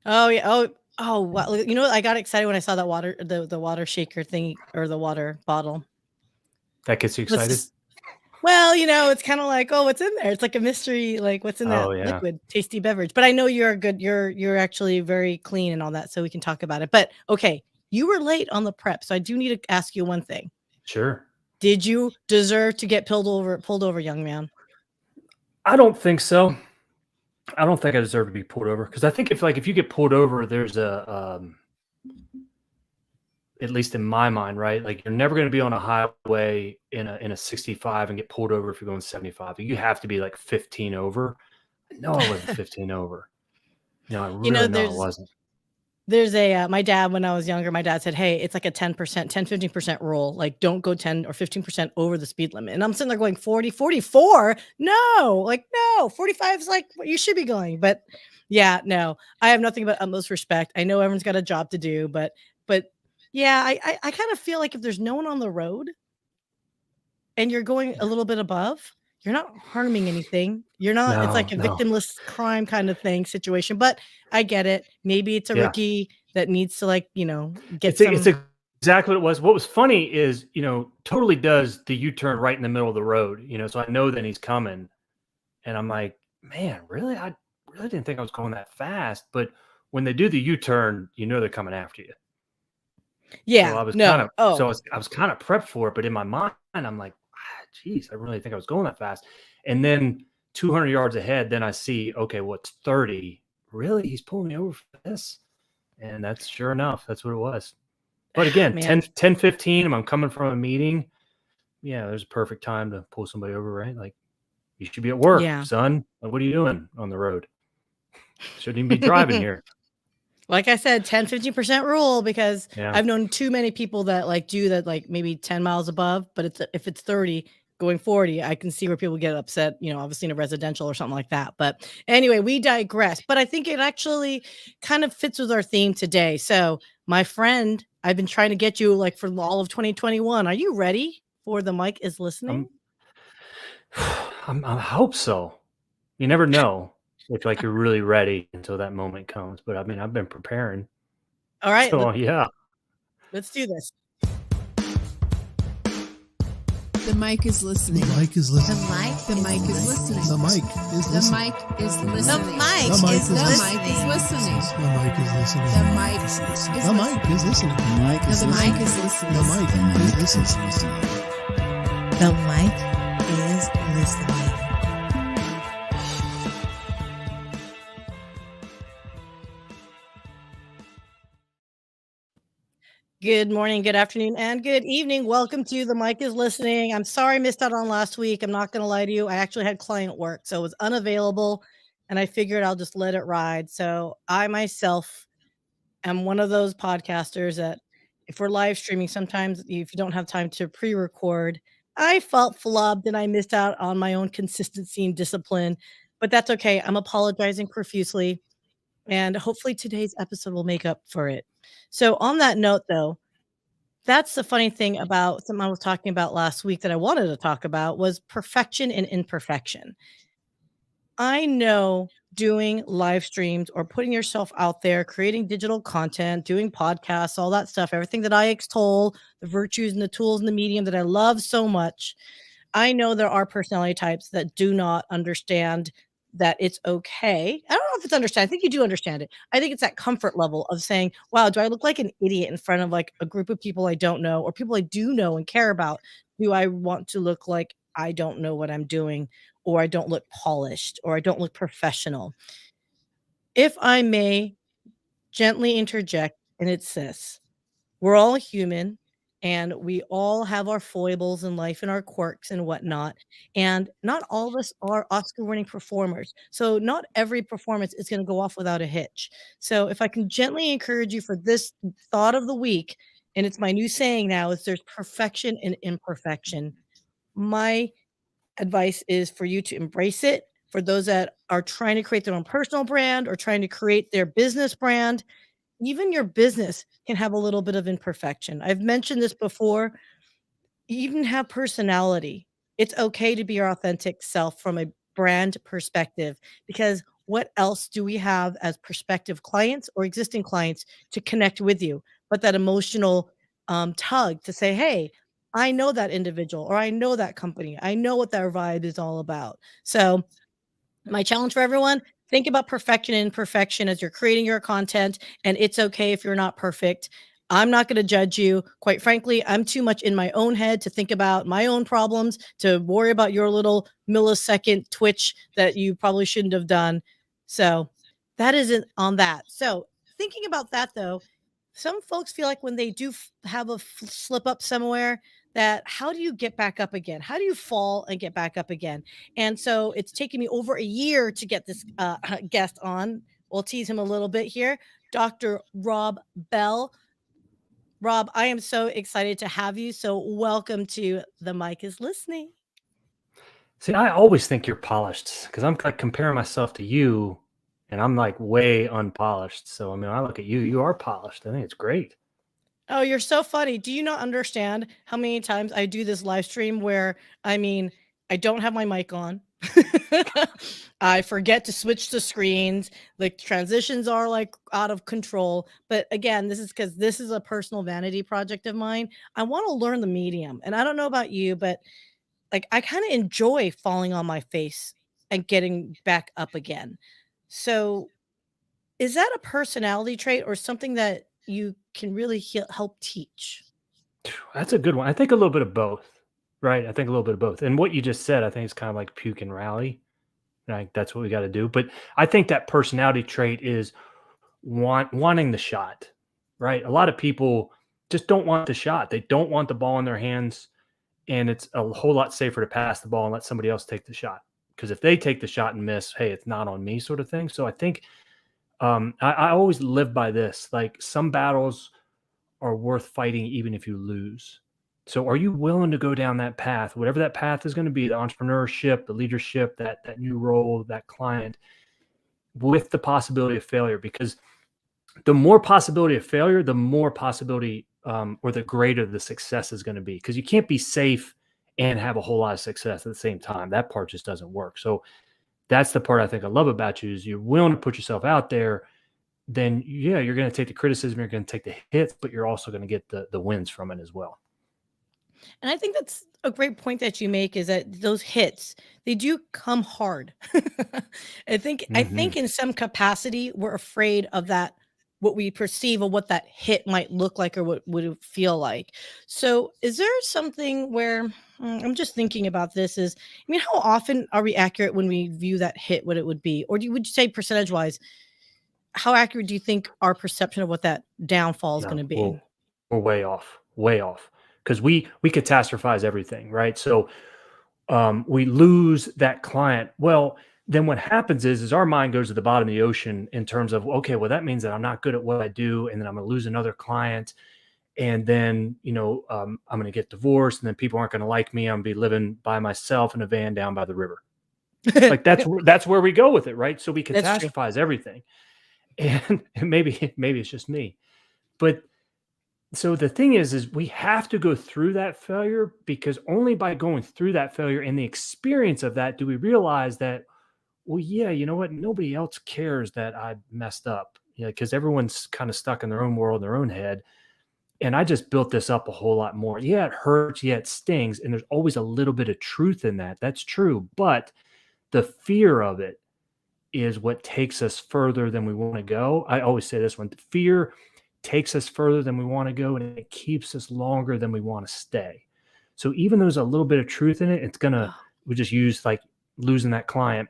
Oh yeah. Oh wow. You know what? I got excited when I saw that water, the water shaker thing or the water bottle. That gets you Let's excited? just Well, it's kind of like, oh, what's in there? It's like a mystery, like what's in that Oh, yeah. liquid, tasty beverage. But I know you're good. You're actually very clean and all that, so we can talk about it. But okay, you were late on the prep, so I do need to ask you one thing. Sure. Did you deserve to get pulled over, young man? I don't think so. I don't think I deserve to be pulled over because I think if you get pulled over, there's at least in my mind, right? Like you're never going to be on a highway in a 65 and get pulled over if you're going 75. You have to be like 15 over. No, I wasn't 15 over. No, I You know, really know I there's wasn't. there's a my dad when I was younger, my dad said, "Hey, it's like a 10%, 10-15% rule. Like don't go 10 or 15% over the speed limit." And I'm sitting there going 40, 44? No. Like no, 45 is like what you should be going. But yeah, no. I have nothing but utmost respect. I know everyone's got a job to do, but yeah, I kind of feel like if there's no one on the road and you're going a little bit above, you're not harming anything. You're not It's No, like a no. victimless crime kind of thing situation, but I get it. Maybe it's a Yeah. rookie that needs to get It's some. exactly what it was. What was funny is, totally does the U-turn right in the middle of the road, so I know then he's coming. And I'm like, man, really? I really didn't think I was going that fast. But when they do the U-turn, they're coming after you. So Yeah, I was kind no. of Oh, prepped for it, but in my mind, I'm like, geez, I really think I was going that fast. And then 200 yards ahead, then I see, okay, what's 30? Really? He's pulling me over for this? And that's sure enough, that's what it was. But again, man. 10:15, I'm coming from a meeting. Yeah, there's a perfect time to pull somebody over, right? Like, you should be at work, Yeah. son. Like, what are you doing on the road? Shouldn't even be driving here. Like I said, 10-15% rule because Yeah. I've known too many people that do that maybe 10 miles above, but if it's 30 going 40, I can see where people get upset, obviously in a residential or something like that. But anyway, we digress. But I think it actually kind of fits with our theme today. So, my friend, I've been trying to get you for all of 2021. Are you ready for the mic is listening? I'm I hope so. You never know if, like, you're really ready until that moment comes, but, I mean, I've been preparing. All right, So, yeah. let's do this. The mic is listening. The mic is listening. The mic is listening. The mic is The listening. mic is listening. The mic is listening. listening. The mic is listening. The mic is listening. The mic is listening. The mic is listening. The mic is listening. The mic is listening. Good morning, good afternoon, and good evening. Welcome to The Mic is Listening. I'm sorry I missed out on last week. I'm not going to lie to you. I actually had client work, so it was unavailable, and I figured I'll just let it ride. So I myself am one of those podcasters that if we're live streaming, sometimes if you don't have time to pre-record, I felt flubbed and I missed out on my own consistency and discipline, but that's okay. I'm apologizing profusely. And hopefully today's episode will make up for it. So, on that note, though, that's the funny thing about something I was talking about last week that I wanted to talk about was perfection and imperfection. I know doing live streams or putting yourself out there, creating digital content, doing podcasts, all that stuff, everything that I extol, the virtues and the tools and the medium that I love so much. I know there are personality types that do not understand that it's okay. I don't know if it's understand. I think you do understand it. I think it's that comfort level of saying, wow, do I look like an idiot in front of a group of people I don't know or people I do know and care about? Do I want to look like I don't know what I'm doing or I don't look polished or I don't look professional? If I may gently interject, and it's this: we're all human and we all have our foibles in life and our quirks and whatnot. And not all of us are Oscar winning performers. So not every performance is going to go off without a hitch. So if I can gently encourage you for this thought of the week, and it's my new saying now, is there's perfection and imperfection. My advice is for you to embrace it. For those that are trying to create their own personal brand or trying to create their business brand, even your business can have a little bit of imperfection. I've mentioned this before. Even have personality. It's okay to be your authentic self from a brand perspective because what else do we have as prospective clients or existing clients to connect with you? But that emotional tug to say, hey, I know that individual or I know that company. I know what their vibe is all about. So my challenge for everyone, think about perfection and imperfection as you're creating your content, and it's okay if you're not perfect. I'm not going to judge you. Quite frankly, I'm too much in my own head to think about my own problems, to worry about your little millisecond twitch that you probably shouldn't have done. So that isn't on that. So thinking about that though, some folks feel like when they do have a slip up somewhere, that how do you get back up again? How do you fall and get back up again? And so it's taken me over a year to get this guest on. We'll tease him a little bit here. Dr. Rob Bell. Rob, I am so excited to have you. So welcome to The Mic is Listening. See, I always think you're polished because I'm like comparing myself to you and I'm like way unpolished. So, I mean, I look at you, you are polished. I think it's great. Oh, you're so funny. Do you not understand how many times I do this live stream where, I mean, I don't have my mic on. I forget to switch the screens. The transitions are like out of control. But again, this is because this is a personal vanity project of mine. I want to learn the medium. And I don't know about you, but like I kind of enjoy falling on my face and getting back up again. So is that a personality trait or something that you can really help teach? That's a good one. I think a little bit of both, right? I think a little bit of both. And what you just said, I think it's kind of like puke and rally. Right? That's what we got to do. But I think that personality trait is wanting the shot, right? A lot of people just don't want the shot. They don't want the ball in their hands. And it's a whole lot safer to pass the ball and let somebody else take the shot. Because if they take the shot and miss, hey, it's not on me, sort of thing. So I think I always live by this. Like some battles are worth fighting even if you lose. So are you willing to go down that path, whatever that path is going to be, the entrepreneurship, the leadership, that new role, that client, with the possibility of failure? Because the more possibility of failure, the more possibility or the greater the success is going to be. Because you can't be safe and have a whole lot of success at the same time. That part just doesn't work. So that's the part I think I love about you is you're willing to put yourself out there. Then yeah, you're going to take the criticism, you're going to take the hits, but you're also going to get the wins from it as well. And I think that's a great point that you make is that those hits, they do come hard. I think in some capacity we're afraid of that, what we perceive of what that hit might look like or what would it feel like. So is there something where I'm just thinking about this is, I mean, how often are we accurate when we view that hit, what it would be? Or would you say percentage wise, how accurate do you think our perception of what that downfall is No, going to be? we're way off. Because we catastrophize everything, right? So we lose that client. Well, then what happens is our mind goes to the bottom of the ocean in terms of, okay, well, that means that I'm not good at what I do, and then I'm going to lose another client, and then I'm going to get divorced, and then people aren't going to like me. I'm going to be living by myself in a van down by the river. Like that's where we go with it, right? So we catastrophize everything, and maybe it's just me, but. So the thing is we have to go through that failure, because only by going through that failure and the experience of that do we realize that, well, yeah, you know what? Nobody else cares that I messed up, because everyone's kind of stuck in their own world, in their own head. And I just built this up a whole lot more. Yeah, it hurts. Yeah, it stings. And there's always a little bit of truth in that. That's true. But the fear of it is what takes us further than we want to go. I always say this one: fear takes us further than we want to go, and it keeps us longer than we want to stay. So even though there's a little bit of truth in it, it's gonna, we just use like losing that client.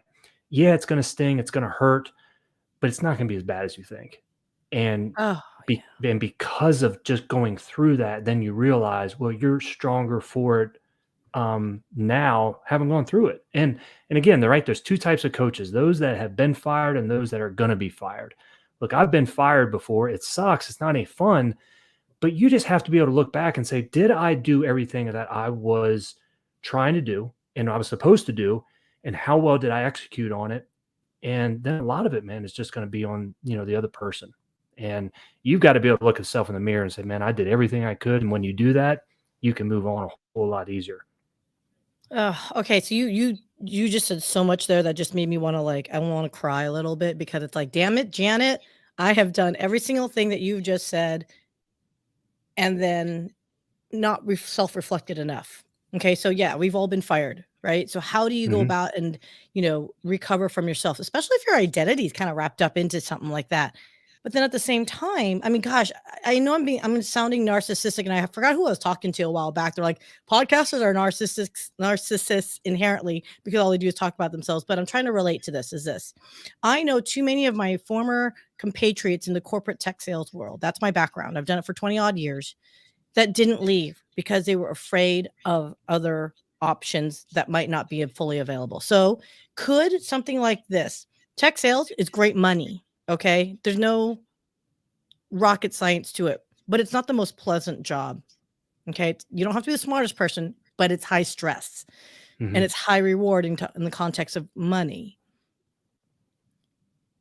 Yeah, it's gonna sting, it's gonna hurt, but it's not gonna be as bad as you think. And and because of just going through that, then you realize, well, you're stronger for it now, having gone through it. And again, there's two types of coaches: those that have been fired and those that are gonna be fired. Look, I've been fired before. It sucks. It's not any fun, but you just have to be able to look back and say, did I do everything that I was trying to do and I was supposed to do? And how well did I execute on it? And then a lot of it, man, is just going to be on, the other person. And you've got to be able to look at yourself in the mirror and say, man, I did everything I could. And when you do that, you can move on a whole lot easier. Okay, so you just said so much there that just made me want to I want to cry a little bit because it's like, damn it, Janet, I have done every single thing that you've just said, and then not self-reflected enough. Okay, so yeah, we've all been fired, right? So how do you go Hmm. about and recover from yourself, especially if your identity is kind of wrapped up into something like that? But then at the same time, I mean, gosh, I know I'm sounding narcissistic, and I forgot who I was talking to a while back. They're like, podcasters are narcissists inherently because all they do is talk about themselves. But I'm trying to relate to this. Is this? I know too many of my former compatriots in the corporate tech sales world. That's my background. I've done it for 20 odd years that didn't leave because they were afraid of other options that might not be fully available. So, could something like this, tech sales is great money, okay? There's no rocket science to it, but it's not the most pleasant job, okay? You don't have to be the smartest person, but it's high stress Hmm. and it's high reward in the context of money.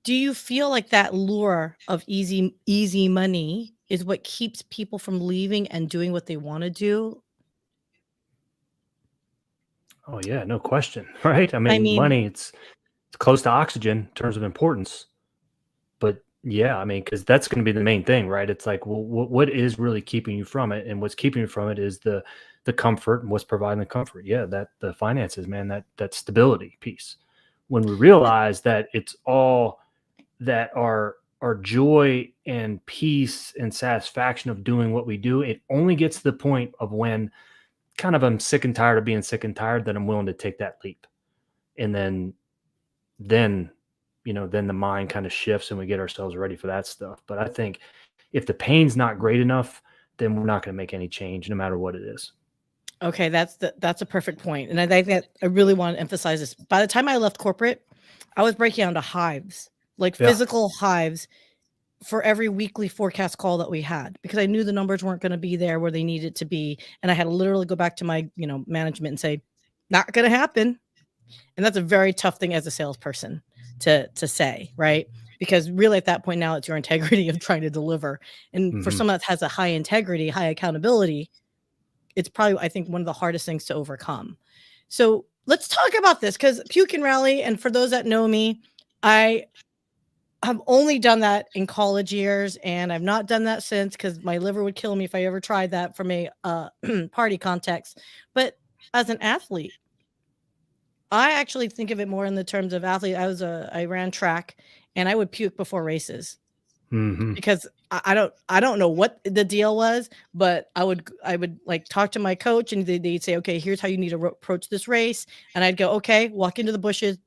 Do you feel like that lure of easy money is what keeps people from leaving and doing what they want to do? Oh yeah, no question, right? I I mean, mean, money, it's close to oxygen in terms of importance. But yeah, I mean, because that's going to be the main thing, right? It's like, well, what is really keeping you from it, and what's keeping you from it is the comfort, and what's providing the comfort. Yeah, that the finances, man, that stability piece. When we realize that it's all that our joy and peace and satisfaction of doing what we do, it only gets to the point of when kind of I'm sick and tired of being sick and tired that I'm willing to take that leap, and then then the mind kind of shifts and we get ourselves ready for that stuff. But I think if the pain's not great enough, then we're not going to make any change no matter what it is. okay, that's a perfect point, and I think that I really want to emphasize this. By the time I left corporate, I was breaking down to hives, like Yeah. physical hives, for every weekly forecast call that we had because I knew the numbers weren't going to be there where they needed to be, and I had to literally go back to my management and say, "Not going to happen." And that's a very tough thing as a salesperson to say, right? Because really at that point now it's your integrity of trying to deliver. And for Hmm. someone that has a high integrity, high accountability, it's probably, I think, one of the hardest things to overcome. So let's talk about this because Puke Rally, and for those that know me, I have only done that in college years, and I've not done that since because my liver would kill me if I ever tried that from a party context. But as an athlete, I actually think of it more in the terms of athlete. I ran track, and I would puke before races Hmm. because I don't know what the deal was, but I would like talk to my coach, and they'd say, okay, here's how you need to approach this race, and I'd go, okay, walk into the bushes,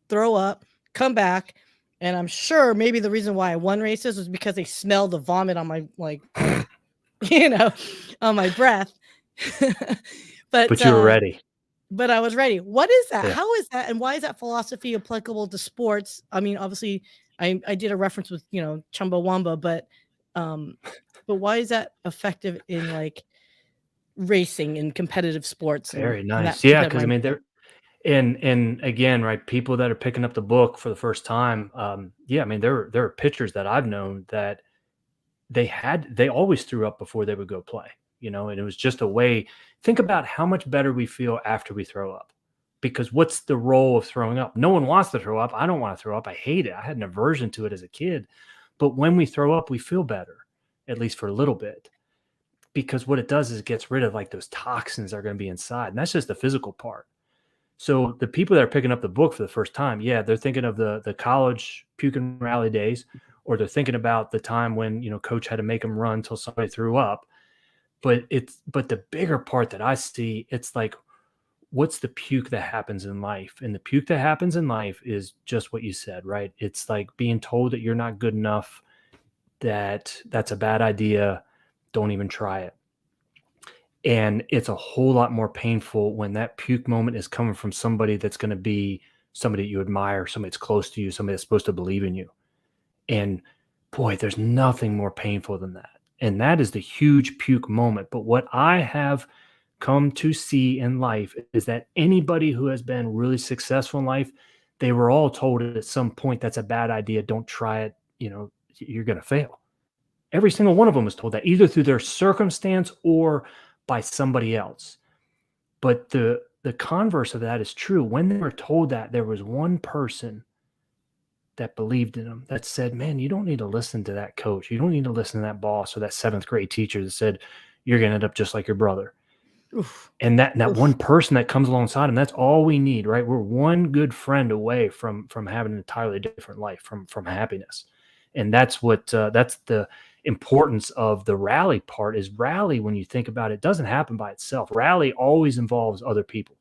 throw up, come back, and I'm sure maybe the reason why I won races was because they smelled the vomit on my you know on my breath, but But you were ready. But I was ready. What is that? Yeah. How is that? And why is that philosophy applicable to sports? I mean, obviously, I did a reference with Chumbawamba, um, but why is that effective in racing and competitive sports Very and that nice. Yeah, competitive because I mean, mindset? there and again, right, people that are picking up the book for the first time, yeah, I mean, there are pitchers that I've known that they always threw up before they would go play, and it was just a way. Think about how much better we feel after we throw up. Because what's the role of throwing up? No one wants to throw up. I don't want to throw up. I hate it. I had an aversion to it as a kid. But when we throw up, we feel better, at least for a little bit. Because what it does is it gets rid of like those toxins that are going to be inside. And that's just the physical part. So the people that are picking up the book for the first time, yeah, they're thinking of the college puke and rally days, or they're thinking about the time when coach had to make them run until somebody threw up. But the bigger part that I see, it's like, what's the puke that happens in life? And the puke that happens in life is just what you said, right? It's like being told that you're not good enough, that's a bad idea. Don't even try it. And it's a whole lot more painful when that puke moment is coming from somebody that's going to be somebody you admire, somebody that's close to you, somebody that's supposed to believe in you. And boy, there's nothing more painful than that. And that is the huge puke moment. But what I have come to see in life is that anybody who has been really successful in life, they were all told at some point that's a bad idea. Don't try it. You're going to fail. Every single one of them was told that either through their circumstance or by somebody else. But the converse of that is true. When they were told that, there was one person that believed in them, that said, man, you don't need to listen to that coach. You don't need to listen to that boss or that seventh grade teacher that said, you're going to end up just like your brother. Oof. And that Oof. one person that comes alongside him, that's all we need, right? We're one good friend away from having an entirely different life, from happiness. And that's what, that's the importance of the rally part. Is rally, when you think about it, doesn't happen by itself. Rally always involves other people.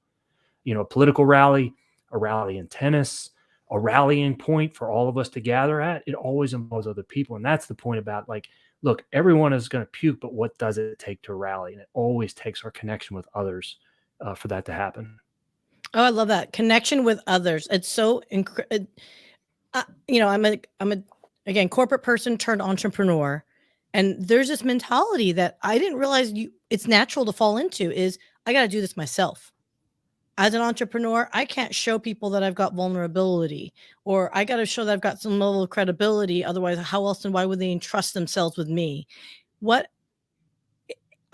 You know, a political rally, a rally in tennis, a rallying point for all of us to gather at, it always involves other people. And that's the point about, like, look, everyone is going to puke, but what does it take to rally? And it always takes our connection with others for that to happen. Oh, I love that connection with others. It's so incredible. You know, I'm a again corporate person turned entrepreneur, and there's this mentality that I didn't realize it's natural to fall into. Is I got to do this myself. As an entrepreneur, I can't show people that I've got vulnerability, or I got to show that I've got some level of credibility. Otherwise, how else and why would they entrust themselves with me? What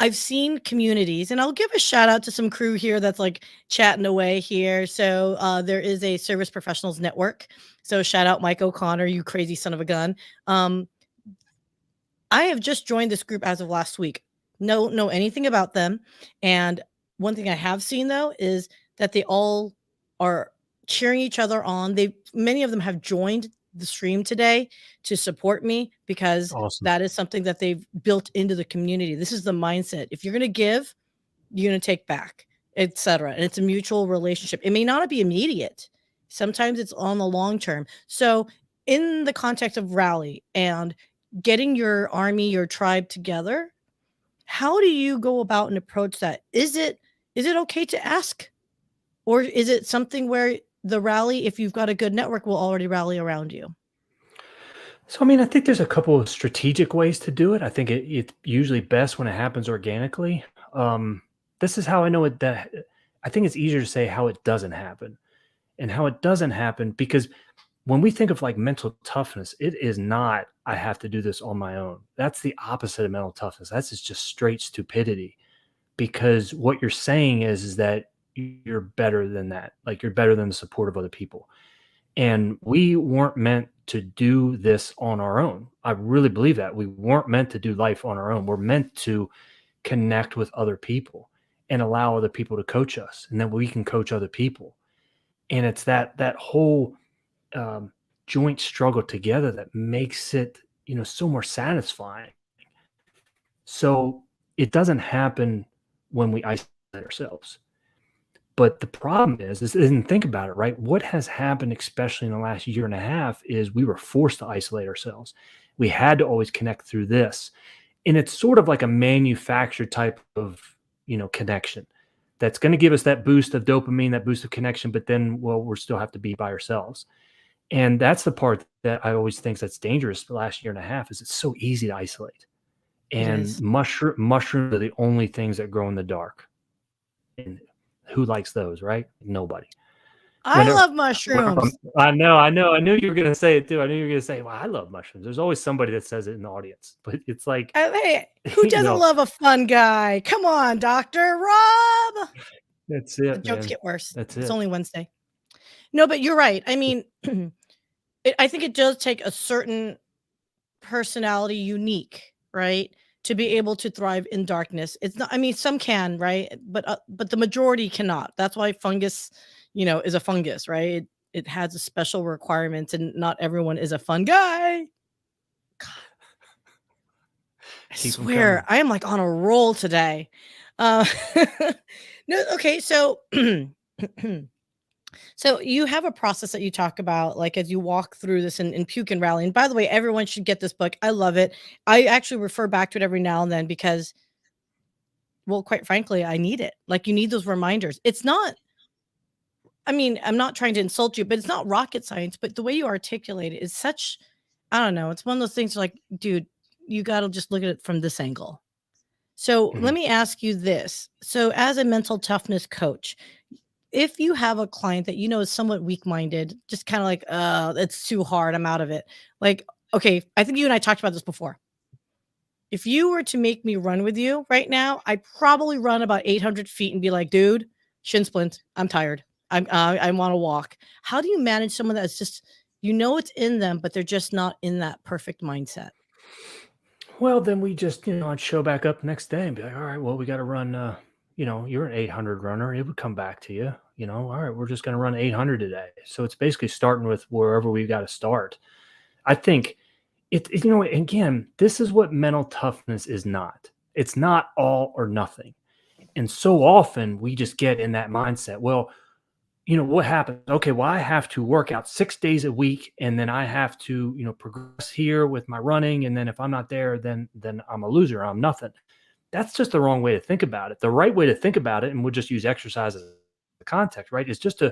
I've seen communities, and I'll give a shout out to some crew here that's like chatting away here. So there is a Service Professionals Network. So shout out Mike O'Connor, you crazy son of a gun. I have just joined this group as of last week. No, know anything about them. And one thing I have seen though is that they all are cheering each other on. Many of them have joined the stream today to support me because Awesome. that is something that they've built into the community. This is the mindset. If you're going to give, you're going to take back, etc. And it's a mutual relationship. It may not be immediate. Sometimes it's on the long term. So in the context of rally and getting your army, your tribe together, how do you go about and approach that? Is it okay to ask? Or is it something where the rally, if you've got a good network, will already rally around you? So, I mean, I think there's a couple of strategic ways to do it. I think it's usually best when it happens organically. This is how I know it. That I think it's easier to say how it doesn't happen, and how it doesn't happen, because when we think of like mental toughness, it is not, I have to do this on my own. That's the opposite of mental toughness. That's just straight stupidity, because what you're saying is that you're better than that. Like, you're better than the support of other people. And we weren't meant to do this on our own. I really believe that. We weren't meant to do life on our own. We're meant to connect with other people and allow other people to coach us, and then we can coach other people. And it's that whole joint struggle together that makes it, so more satisfying. So it doesn't happen when we isolate ourselves. But the problem is, and think about it, right? What has happened, especially in the last year and a half, is we were forced to isolate ourselves. We had to always connect through this. And it's sort of like a manufactured type of, connection that's going to give us that boost of dopamine, that boost of connection. But then, well, we'll still have to be by ourselves. And that's the part that I always think that's dangerous the last year and a half, is it's so easy to isolate. And mushrooms are the only things that grow in the dark. And who likes those, right? Nobody. I love mushrooms. I know. I knew you were going to say it too. I knew you were going to say, well, I love mushrooms. There's always somebody that says it in the audience, but it's like, hey, who doesn't love a fun guy? Come on, Dr. Rob. That's it. The jokes get worse. It's only Wednesday. No, but you're right. I mean, I think it does take a certain personality, unique, right, to be able to thrive in darkness. It's not, I mean, some can, right? But the majority cannot. That's why fungus, is a fungus, right? It has a special requirements, and not everyone is a fun guy. God. I swear, I am like on a roll today. No, okay, so so you have a process that you talk about, like, as you walk through this in Puke Rally. And by the way, everyone should get this book. I love it. I actually refer back to it every now and then because, well, quite frankly, I need it. Like, you need those reminders. It's not, I mean, I'm not trying to insult you, but it's not rocket science. But the way you articulate it is such, I don't know. It's one of those things like, dude, you got to just look at it from this angle. So let me ask you this. So as a mental toughness coach, if you have a client that is somewhat weak-minded, just kind of like, it's too hard, I'm out of it. Like, okay, I think you and I talked about this before. If you were to make me run with you right now, I'd probably run about 800 feet and be like, dude, shin splint. I'm tired. I want to walk. How do you manage someone that's just, it's in them, but they're just not in that perfect mindset? Well, then we just, I'd show back up next day and be like, all right, well, we got to run, you're an 800 runner. It would come back to you, all right, we're just going to run 800 today. So it's basically starting with wherever we've got to start. I think again, this is what mental toughness is not. It's not all or nothing. And so often we just get in that mindset. Well, what happens? Okay, well, I have to work out 6 days a week, and then I have to, progress here with my running. And then if I'm not there, then I'm a loser. I'm nothing. That's just the wrong way to think about it. The right way to think about it, and we'll just use exercise as the context, right? Is just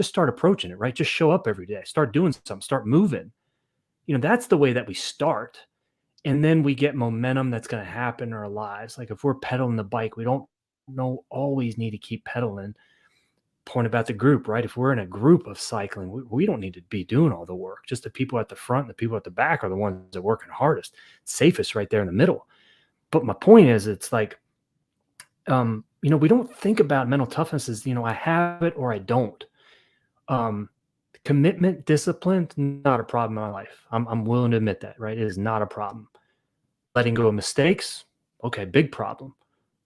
start approaching it, right? Just show up every day, start doing something, start moving. That's the way that we start. And then we get momentum that's going to happen in our lives. Like if we're pedaling the bike, we don't always need to keep pedaling. Point about the group, right? If we're in a group of cycling, we don't need to be doing all the work. Just the people at the front, the people at the back are the ones that are working hardest, safest right there in the middle. But my point is, it's like, we don't think about mental toughness as, I have it or I don't. Commitment, discipline, not a problem in my life. I'm willing to admit that, right? It is not a problem. Letting go of mistakes, okay, big problem.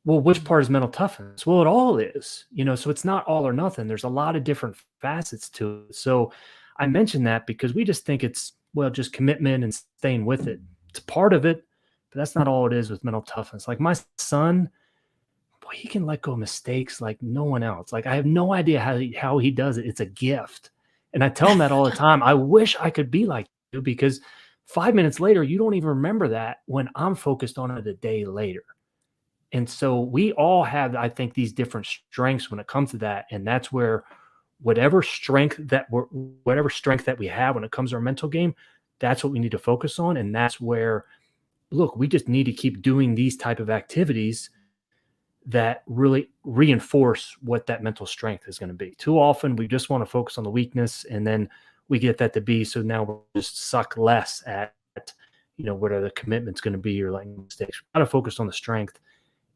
Well, which part is mental toughness? Well, it all is, so it's not all or nothing. There's a lot of different facets to it. So I mentioned that because we just think it's, just commitment and staying with it. It's part of it, but that's not all it is with mental toughness. Like my son, boy, he can let go of mistakes like no one else. Like I have no idea how he does it. It's a gift. And I tell him that all the time. I wish I could be like you, because 5 minutes later, you don't even remember that when I'm focused on it a day later. And so we all have, I think, these different strengths when it comes to that. And that's where whatever strength that we have when it comes to our mental game, that's what we need to focus on. And that's where, look, we just need to keep doing these type of activities that really reinforce what that mental strength is going to be. Too often we just want to focus on the weakness, and then we get that to be, so now we'll just suck less at, what are the commitments going to be, or like mistakes. We got to focus on the strength.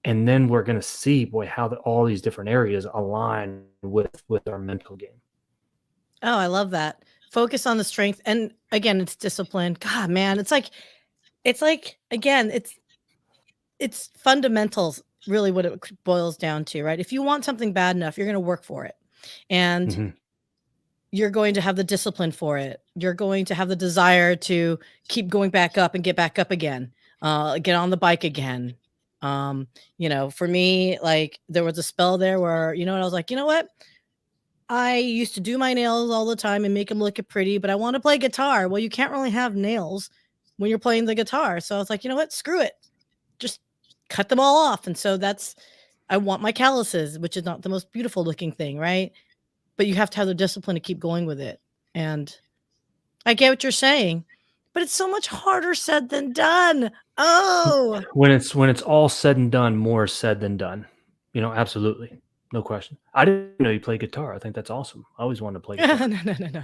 And then we're going to see, boy, how all these different areas align with our mental game. Oh, I love that. Focus on the strength. And again, it's discipline. God, man, it's like, again, it's fundamentals, really what it boils down to, right? If you want something bad enough, you're going to work for it. And you're going to have the discipline for it. You're going to have the desire to keep going back up and get back up again, get on the bike again. For me, like there was a spell there where, I was like, you know what? I used to do my nails all the time and make them look pretty, but I want to play guitar. Well, you can't really have nails when you're playing the guitar. So I was like, you know what? Screw it. Just cut them all off. And so I want my calluses, which is not the most beautiful looking thing, right? But you have to have the discipline to keep going with it. And I get what you're saying, but it's so much harder said than done. Oh, when it's all said and done, more is said than done. Absolutely, no question. I didn't know you play guitar. I think that's awesome. I always wanted to play guitar. No.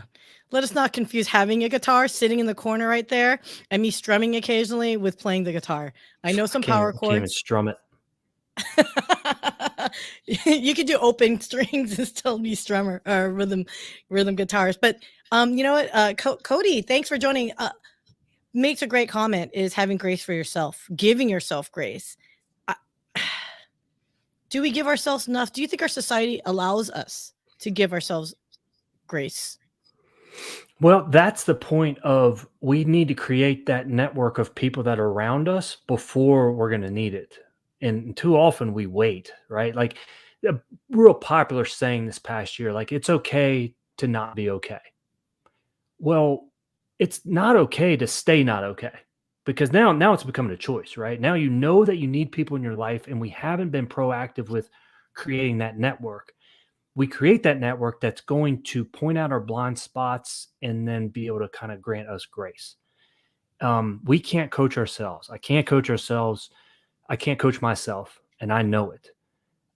Let us not confuse having a guitar sitting in the corner right there and me strumming occasionally with playing the guitar. I know some power I can't even chords. strum it. You could do open strings and still be strummer or rhythm guitars. But you know what, Cody, thanks for joining. Makes a great comment, is having grace for yourself, giving yourself grace. Do we give ourselves enough? Do you think our society allows us to give ourselves grace? Well, that's the point of, we need to create that network of people that are around us before we're going to need it. And too often we wait, right? Like a real popular saying this past year, like, it's okay to not be okay. Well, it's not okay to stay not okay, because now it's becoming a choice, right? Now you know that you need people in your life, and we haven't been proactive with creating that network. We create that network that's going to point out our blind spots and then be able to kind of grant us grace. We can't coach ourselves. I can't coach ourselves. I can't coach myself, and I know it.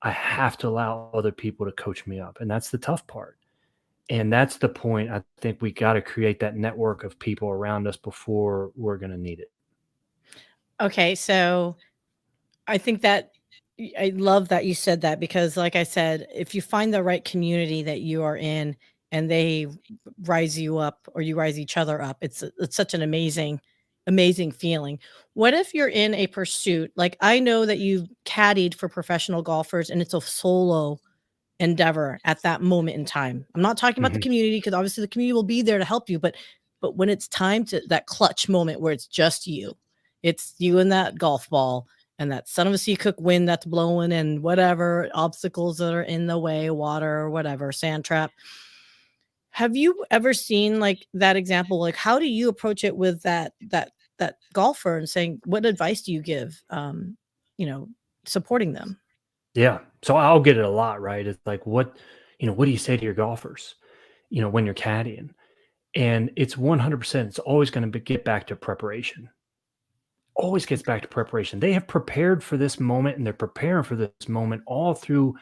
I have to allow other people to coach me up, and that's the tough part. And that's the point. I think we got to create that network of people around us before we're going to need it. Okay, so I think that I love that you said that because, like I said, if you find the right community that you are in and they rise you up or you rise each other up, it's such an amazing feeling. What if you're in a pursuit? Like I know that you've caddied for professional golfers and it's a solo endeavor at that moment in time. I'm not talking about the Mhm. community because obviously the community will be there to help you, but when it's time to that clutch moment where it's you and that golf ball and that son of a sea cook wind that's blowing and whatever obstacles that are in the way, water or whatever, sand trap. Have you ever seen like that example? Like how do you approach it with that golfer and saying what advice do you give you know, supporting them? Yeah. So I'll get it a lot, right? It's like, what do you say to your golfers, when you're caddying? And it's 100%, it's always going to get back to preparation. Always gets back to preparation. They have prepared for this moment and they're preparing for this moment all through,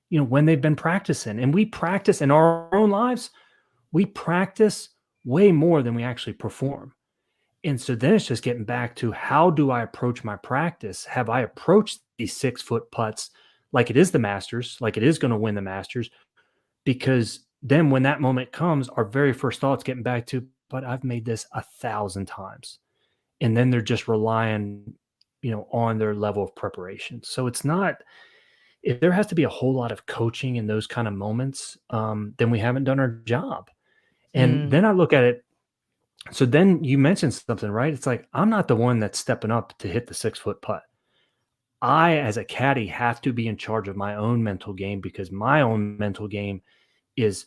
when they've been practicing. And we practice in our own lives, we practice way more than we actually perform. And so then it's just getting back to how do I approach my practice? Have I approached these 6-foot putts like it is the Masters, like it is going to win the Masters? Because then when that moment comes, our very first thought's getting back to, but I've made this 1,000 times. And then they're just relying, on their level of preparation. So it's not, if there has to be a whole lot of coaching in those kind of moments, then we haven't done our job. And Mm, then I look at it. So then you mentioned something, right? It's like, I'm not the one that's stepping up to hit the 6-foot putt. I, as a caddy, have to be in charge of my own mental game because my own mental game is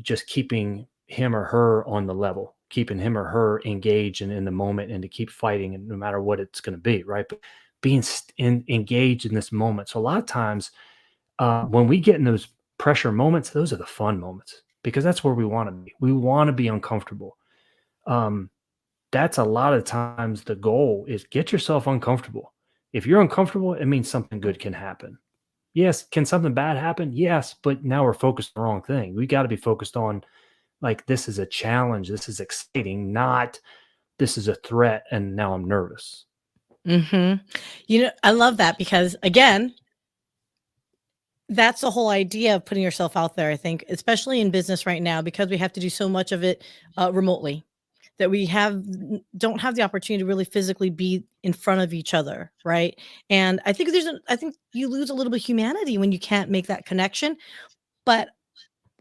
just keeping him or her on the level, keeping him or her engaged and in the moment and to keep fighting and no matter what it's going to be, right? But being engaged in this moment. So a lot of times when we get in those pressure moments, those are the fun moments because that's where we want to be. We want to be uncomfortable. Um, that's a lot of times the goal is get yourself uncomfortable. If you're uncomfortable, it means something good can happen. Yes, can something bad happen? Yes, but now we're focused on the wrong thing. We got to be focused on like this is a challenge, this is exciting, not this is a threat and now I'm nervous. mhm. You know, I love that because again, that's the whole idea of putting yourself out there, I think, especially in business right now, because we have to do so much of it remotely that we don't have the opportunity to really physically be in front of each other, right? And I think you lose a little bit of humanity when you can't make that connection. But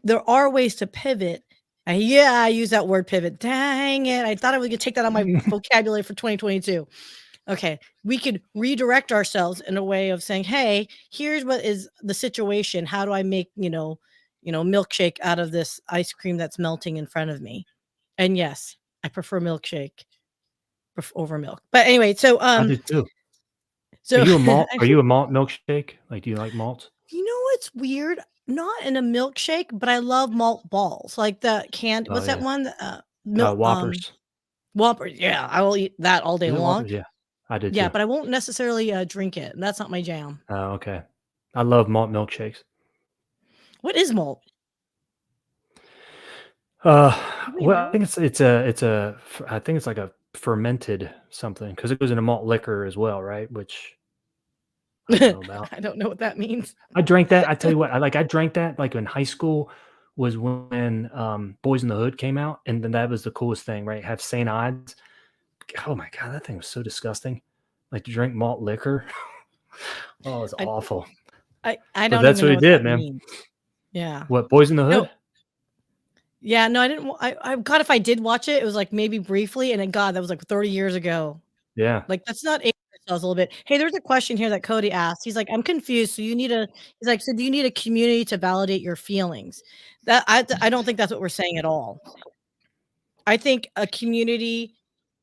there are ways to pivot. Yeah, I use that word pivot. Dang it! I thought I was gonna take that on my vocabulary for 2022. Okay, we could redirect ourselves in a way of saying, "Hey, here's what is the situation. How do I make, milkshake out of this ice cream that's melting in front of me?" And yes, I prefer milkshake over milk. But anyway, so I do too. Are so you a malt? I Are you a malt milkshake? Like, do you like malts? you know what's weird? Not in a milkshake, but I love malt balls. Like the canned Oh what's that yeah, one? Milk Whoppers. Whopper. Yeah, I will eat that all day Is it long. Whoppers? Yeah, I did Yeah, too. but I won't necessarily drink it. That's not my jam. Oh, okay. I love malt milkshakes. What is malt? Uh, Do we well, I know? think I think it's like a fermented something because it goes into malt liquor as well, right? Which I don't know about. I don't know what that means. I drank that. I tell you what, I drank that like in high school was when Boys in the Hood came out, and then that was the coolest thing, right? Have St. Ides. Oh my god, that thing was so disgusting. Like to drink malt liquor. Oh, it's I awful. I But don't that's even what know he what did, that man. means. Yeah. What, Boys in the No. Hood? Yeah, no, I didn't I God, if I did watch it, it was like maybe briefly, and then God, that was like 30 years ago. Yeah. Like, that's not aging ourselves a little bit. Hey, there's a question here that Cody asked. He's like, "I'm confused. He's like, "So do you need a community to validate your feelings?" I don't think that's what we're saying at all. I think a community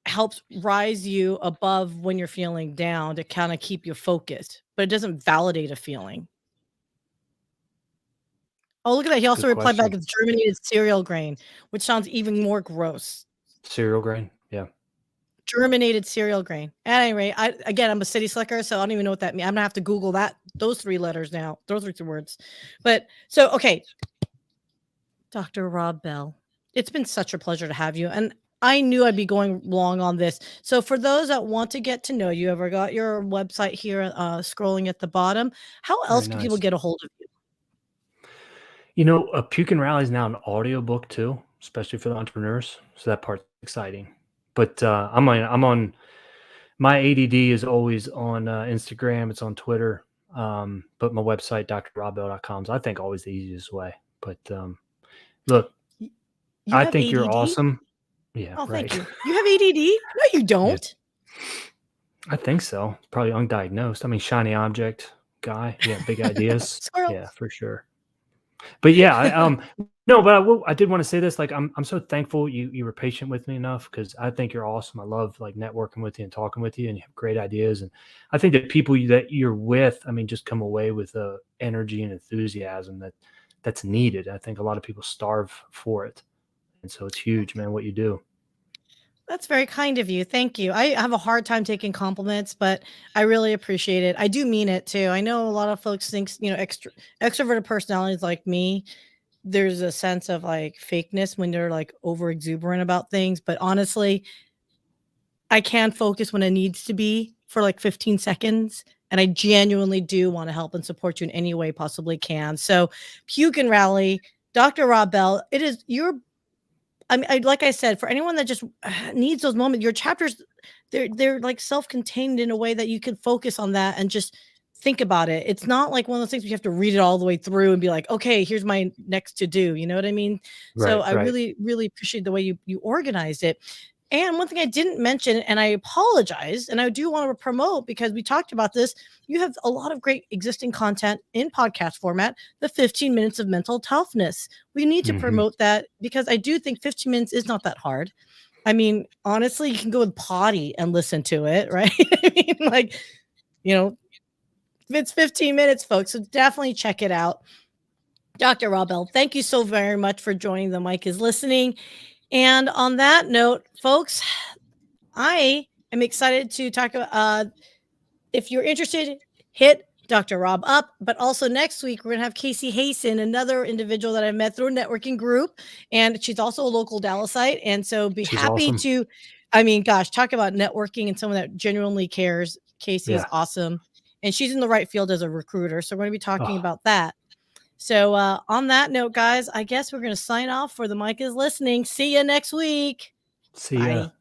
helps rise you above when you're feeling down to kinda keep you focused, but it doesn't validate a feeling. Oh, look at that. He also Good replied back, question. "It's germinated cereal grain," which sounds even more gross. Cereal grain. Yeah. Germinated cereal grain. At any rate, I'm a city slicker, so I don't even know what that means. I'm gonna have to Google those 3 letters now, those 3 words. But so, okay, Dr. Rob Bell, it's been such a pleasure to have you, and I knew I'd be going long on this. So for those that want to get to know you, I've got your website here scrolling at the bottom. How Very else can people nice. get a hold of you? Puke Rally is now an audiobook too, especially for the entrepreneurs. So that part's exciting. But I'm on my ADD is always on Instagram. It's on Twitter. But my website, drrobbell.com, is I think always the easiest way. But look, You I have think you're ADD? awesome. Yeah, Oh, right. thank you. You have ADD? No, you don't. I think so. Probably undiagnosed. I mean, shiny object guy. Yeah, big ideas. Squirrel. Yeah, for sure. But yeah, no, but I did want to say this. Like, I'm so thankful you were patient with me enough, because I think you're awesome. I love like networking with you and talking with you, and you have great ideas. And I think that people that you're with, I mean, just come away with a energy and enthusiasm that's needed. I think a lot of people starve for it, and so it's huge, man, what you do. That's very kind of you. Thank you. I have a hard time taking compliments, but I really appreciate it. I do mean it too. I know a lot of folks think, extroverted personalities like me, there's a sense of like fakeness when they're like over exuberant about things. But honestly, I can focus when it needs to be for like 15 seconds. And I genuinely do want to help and support you in any way possibly can. So Puke and Rally, Dr. Rob Bell, it is your like I said, for anyone that just needs those moments, your chapters, they're like self-contained in a way that you can focus on that and just think about it. It's not like one of those things where you have to read it all the way through and be like, okay, here's my next to do. You know what I mean? So Right, I right. really, really appreciate the way you organized it. And one thing I didn't mention, and I apologize, and I do want to promote because we talked about this. You have a lot of great existing content in podcast format, the 15 minutes of mental toughness. We need to Hmm. promote that because I do think 15 minutes is not that hard. I mean, honestly, you can go with potty and listen to it, right? I mean, like, it's 15 minutes, folks. So definitely check it out. Dr. Robel, thank you so very much for joining The Mike is Listening. And on that note, folks, I am excited to talk about if you're interested, hit Dr. Rob up. But also next week, we're going to have Casey Hasten, another individual that I met through a networking group. And she's also a local Dallasite. And so be She's happy awesome. to, I mean, gosh, talk about networking and someone that genuinely cares. Casey is Yeah. awesome. And she's in the right field as a recruiter. So we're going to be talking Oh, about that. So on that note, guys, I guess we're going to sign off for The Mike is Listening. See you next week. see ya. Bye.